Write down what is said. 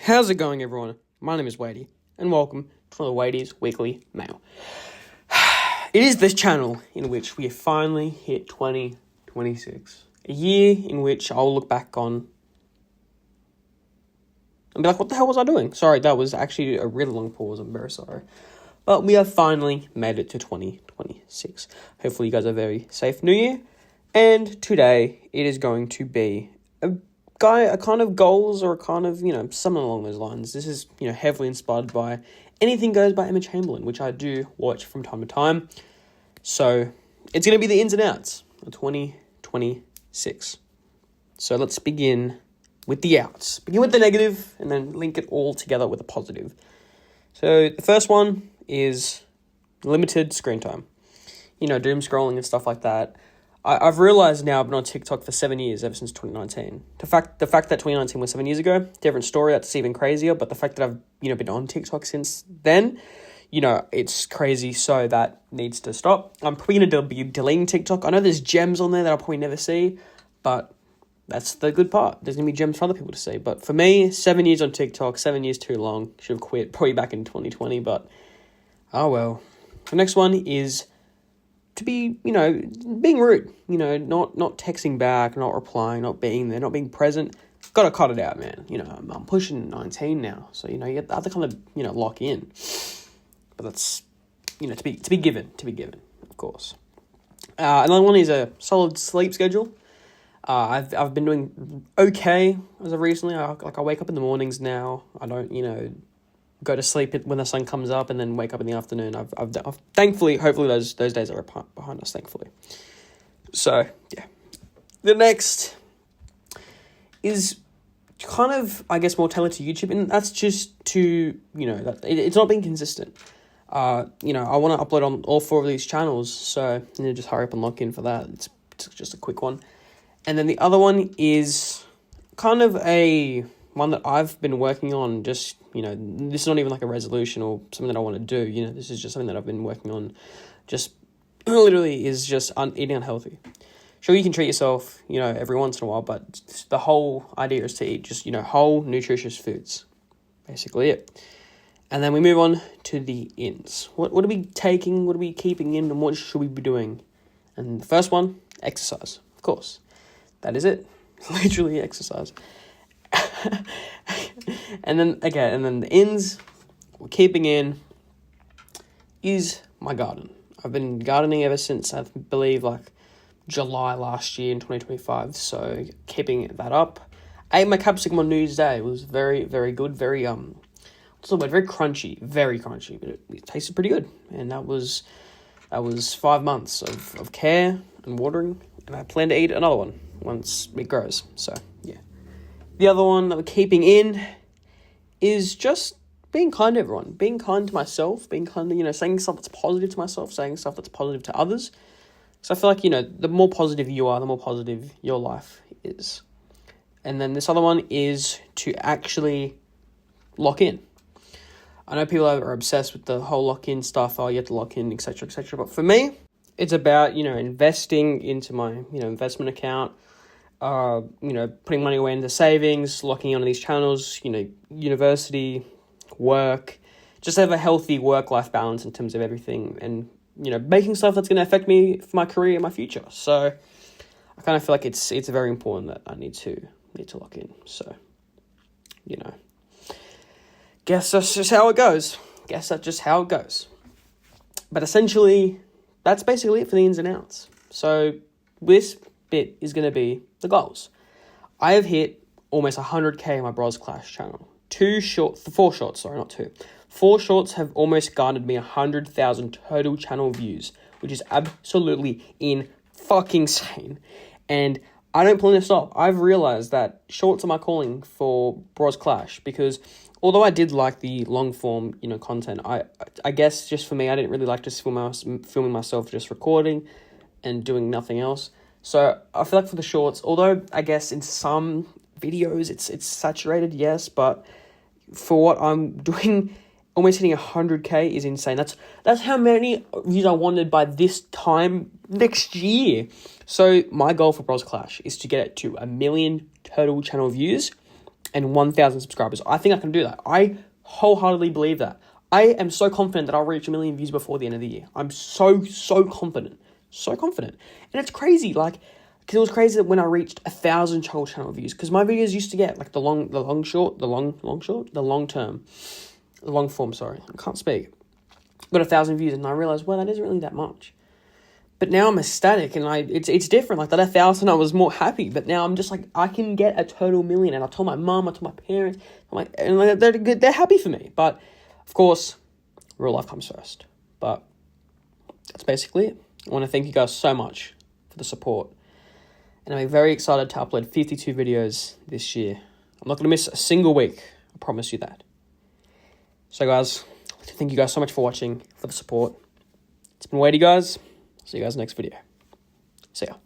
How's it going, everyone? My name is Wadey, and welcome to the Wadey's Weekly Mail. It is this channel in which we have finally hit 2026, a year in which I'll look back on and be like, what the hell was I doing? Sorry, that was actually a really long pause, I'm very sorry. But we have finally made it to 2026. Hopefully you guys are very safe New Year, and today it is going to be a kind of goals or a kind of, something along those lines. This is, heavily inspired by Anything Goes by Emma Chamberlain, which I do watch from time to time. So it's going to be the ins and outs of 2026. So let's begin with the outs. Begin with the negative and then link it all together with a positive. So the first one is limited screen time. Doom scrolling and stuff like that. I've realised now I've been on TikTok for 7 years, ever since 2019. The fact that 2019 was 7 years ago, different story, that's even crazier. But the fact that I've, been on TikTok since then, it's crazy. So that needs to stop. I'm probably going to be deleting TikTok. I know there's gems on there that I'll probably never see, but that's the good part. There's going to be gems for other people to see. But for me, 7 years on TikTok, 7 years too long. Should have quit probably back in 2020, but oh well. The next one is to be, being rude, not texting back, not replying, not being there, not being present. Got to cut it out, man. I'm pushing 19 now. So, you have to kind of, lock in. But that's, to be given, of course. Another one is a solid sleep schedule. I've been doing okay as of recently. I wake up in the mornings now. I don't, go to sleep when the sun comes up and then wake up in the afternoon. I've thankfully, hopefully those days are behind us, thankfully. So, yeah. The next is kind of, I guess, more tailored to YouTube, and that's just to, it's not being consistent. I want to upload on all 4 of these channels, so just hurry up and lock in for that. It's just a quick one. And then the other one is kind of one that I've been working on, just, this is not even like a resolution or something that I want to do, this is just something that I've been working on, just literally is just eating unhealthy. Sure, you can treat yourself, every once in a while, but the whole idea is to eat just, whole, nutritious foods, basically it. And then we move on to the ins. What are we taking, what are we keeping in, and what should we be doing? And the first one, exercise, of course. That is it, literally exercise. and then the ins, we're keeping in, is my garden. I've been gardening ever since, I believe, July last year in 2025, so keeping that up. I ate my capsicum on New Year's Day. It was very, very good, very, very crunchy, but it tasted pretty good. And that was 5 months of care and watering, and I plan to eat another one once it grows, so, yeah. The other one that we're keeping in is just being kind to everyone, being kind to myself, being kind to, saying stuff that's positive to myself, saying stuff that's positive to others. So I feel like, the more positive you are, the more positive your life is. And then this other one is to actually lock in. I know people are obsessed with the whole lock-in stuff, you have to lock in, etc., etc. But for me, it's about, investing into my, investment account, putting money away into savings, locking onto these channels, university, work, just have a healthy work-life balance in terms of everything, and, making stuff that's going to affect me for my career and my future. So I kind of feel like it's very important that I need to lock in. So, guess that's just how it goes. But essentially, that's basically it for the ins and outs. So this bit is going to be the goals. I have hit almost 100k on my Bros Clash channel. 4 shorts, sorry, not 2. 4 shorts have almost garnered me 100,000 total channel views, which is absolutely insane. And I don't plan to stop. I've realized that shorts are my calling for Bros Clash, because although I did like the long form, content, I guess just for me, I didn't really like just filming myself just recording and doing nothing else. So I feel like for the shorts, although I guess in some videos it's saturated, yes, but for what I'm doing, almost hitting 100k is insane. That's how many views I wanted by this time next year. So my goal for Bros Clash is to get it to 1 million total channel views and 1,000 subscribers. I think I can do that. I wholeheartedly believe that. I am so confident that I'll reach 1 million views before the end of the year. I'm so confident. So confident. And it's crazy, like, because it was crazy that when I reached 1,000 channel views, because my videos used to get, like, the long form, sorry. I can't speak. Got 1,000 views, and I realized, well, that isn't really that much. But now I'm ecstatic, and it's different. Like, that 1,000, I was more happy. But now I'm just like, I can get a total million. And I told my mum, I told my parents, and they're good. They're happy for me. But, of course, real life comes first. But that's basically it. I want to thank you guys so much for the support. And I'm very excited to upload 52 videos this year. I'm not going to miss a single week. I promise you that. So, guys, thank you guys so much for watching, for the support. It's been Wadey, guys. See you guys next video. See ya.